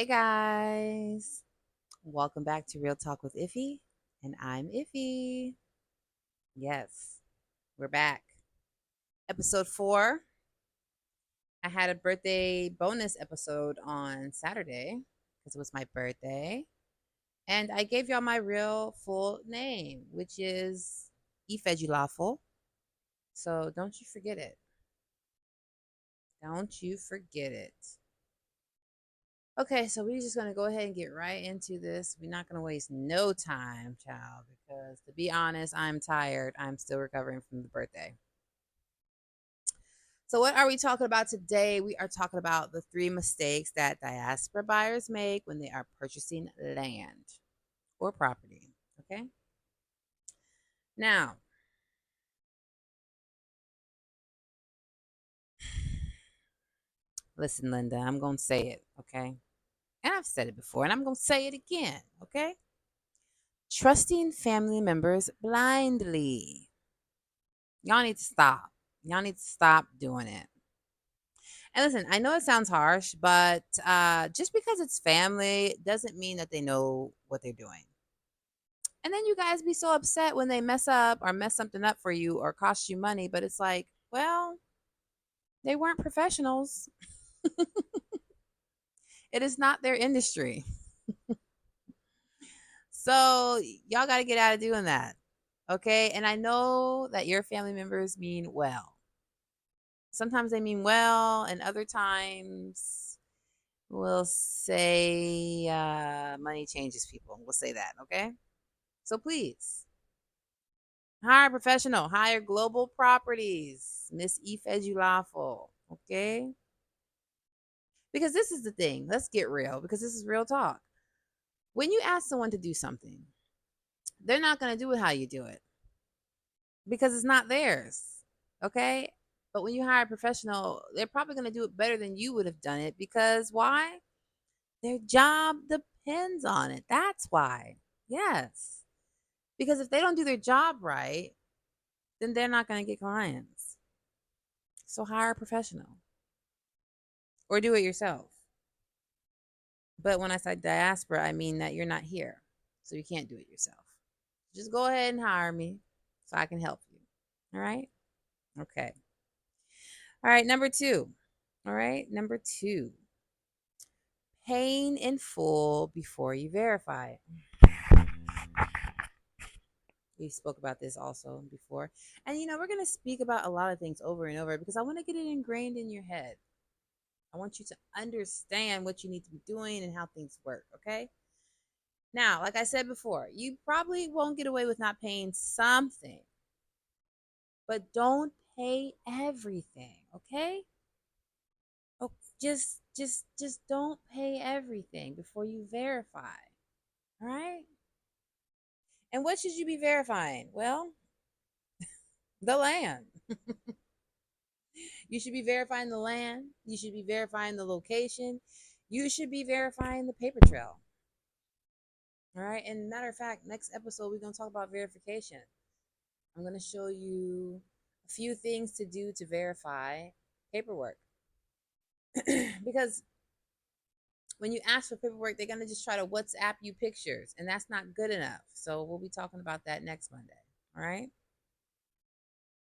Hey guys, welcome back to Real Talk with Iffy, and I'm Iffy. Yes, we're back. Episode 4. I had a birthday bonus episode on Saturday because it was my birthday, and I gave y'all my real full name, which is Ifejulaful. So don't you forget it. Don't you forget it. Okay, so we're just gonna go ahead and get right into this. We're not gonna waste no time, child, because to be honest, I'm tired. I'm still recovering from the birthday. So, what are we talking about today? We are talking about the 3 mistakes that diaspora buyers make when they are purchasing land or property. Okay. Now, listen, Linda, I'm gonna say it, okay? And I've said it before, and I'm gonna say it again, okay? Trusting family members blindly. Y'all need to stop. Y'all need to stop doing it. And listen, I know it sounds harsh, but just because it's family doesn't mean that they know what they're doing. And then you guys be so upset when they mess up or mess something up for you or cost you money, but it's like, well, they weren't professionals. It is not their industry. So y'all got to get out of doing that. Okay. And I know that your family members mean well. Sometimes they mean well, and other times we'll say money changes people. We'll say that, okay? So please hire a professional, hire Global Properties, Miss Ifejulafo, okay? Because this is the thing. Let's get real, because this is real talk. When you ask someone to do something, they're not going to do it how you do it because it's not theirs, okay? But when you hire a professional, they're probably going to do it better than you would have done it because why? Their job depends on it. That's why. Yes. Because if they don't do their job right, then they're not going to get clients. So hire a professional or do it yourself. But when I say diaspora, I mean that you're not here. So you can't do it yourself. Just go ahead and hire me so I can help you. All right? Okay. All right. Number 2. All right. Number 2. Paying in full before you verify. We spoke about this also before. And we're going to speak about a lot of things over and over because I want to get it ingrained in your head. I want you to understand what you need to be doing and how things work, okay? Now, like I said before, you probably won't get away with not paying something, but don't pay everything, okay? Oh, just don't pay everything before you verify. All right? And what should you be verifying? Well, the land. You should be verifying the land. You should be verifying the location. You should be verifying the paper trail. All right. And matter of fact, next episode, we're going to talk about verification. I'm going to show you a few things to do to verify paperwork. Because when you ask for paperwork, they're going to just try to WhatsApp you pictures, and that's not good enough. So we'll be talking about that next Monday. All right.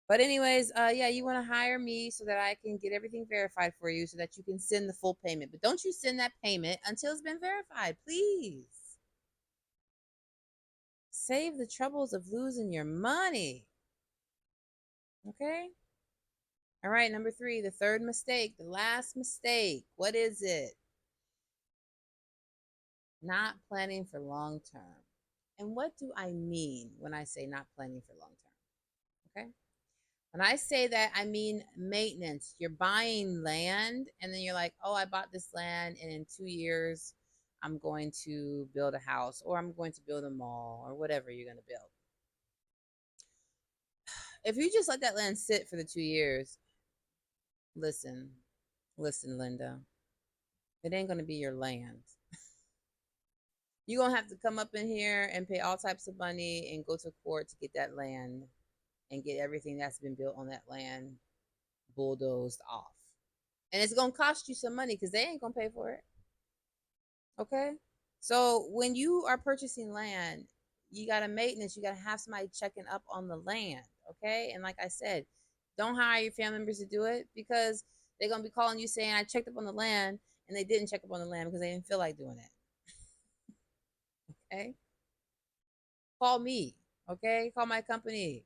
But anyways, yeah, you want to hire me so that I can get everything verified for you so that you can send the full payment. But don't you send that payment until it's been verified, please. Save the troubles of losing your money. Okay? All right, number 3, the third mistake, the last mistake. What is it? Not planning for long term. And what do I mean when I say not planning for long term? Okay? When I say that, I mean maintenance. You're buying land, and then you're like, oh, I bought this land, and in 2 years, I'm going to build a house, or I'm going to build a mall, or whatever you're going to build. If you just let that land sit for the 2 years, listen, Linda, it ain't going to be your land. You're going to have to come up in here and pay all types of money and go to court to get that land and get everything that's been built on that land bulldozed off. And it's going to cost you some money because they ain't going to pay for it. Okay? So when you are purchasing land, you got to maintenance, you got to have somebody checking up on the land, okay? And like I said, don't hire your family members to do it because they're going to be calling you saying, I checked up on the land, and they didn't check up on the land because they didn't feel like doing it, okay? Call me, okay? Call my company.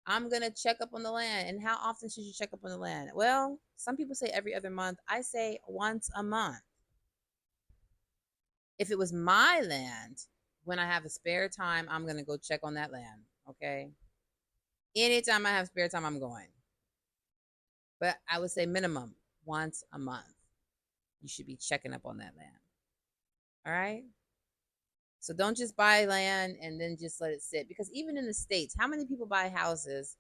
I'm going to check up on the land. And how often should you check up on the land? Well, some people say every other month. I say once a month. If it was my land, when I have a spare time, I'm going to go check on that land. Okay. Anytime I have spare time, I'm going. But I would say minimum once a month. You should be checking up on that land. All right. So don't just buy land and then just let it sit. Because even in the States, how many people buy houses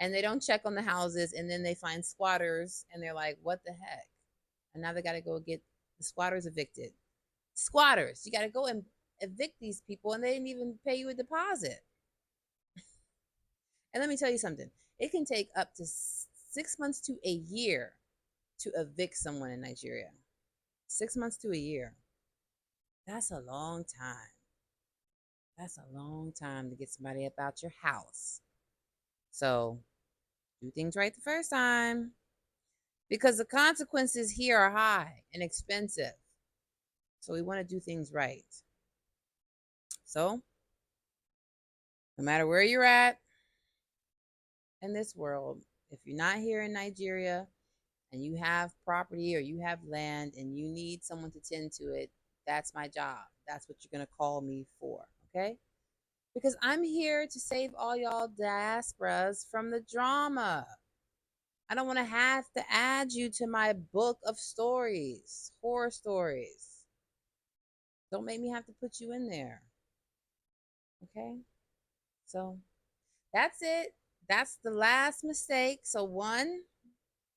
and they don't check on the houses and then they find squatters and they're like, what the heck? And now they got to go get the squatters evicted. Squatters, you got to go and evict these people and they didn't even pay you a deposit. And let me tell you something, it can take up to 6 months to a year to evict someone in Nigeria. 6 months to a year. That's a long time. That's a long time to get somebody up out your house. So do things right the first time because the consequences here are high and expensive. So we want to do things right. So no matter where you're at in this world, if you're not here in Nigeria and you have property or you have land and you need someone to tend to it, that's my job. That's what you're going to call me for, okay? Because I'm here to save all y'all diasporas from the drama. I don't want to have to add you to my book of stories, horror stories. Don't make me have to put you in there, okay? So that's it. That's the last mistake. So, one,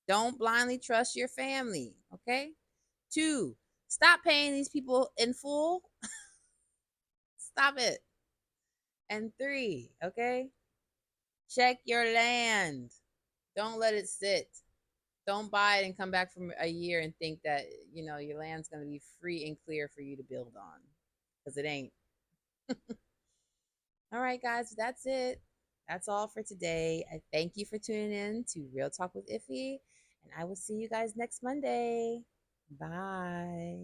don't blindly trust your family, okay? Two, stop paying these people in full. Stop it. And three, okay? Check your land. Don't let it sit. Don't buy it and come back from a year and think that, your land's going to be free and clear for you to build on. Because it ain't. All right, guys, that's it. That's all for today. I thank you for tuning in to Real Talk with Iffy. And I will see you guys next Monday. Bye.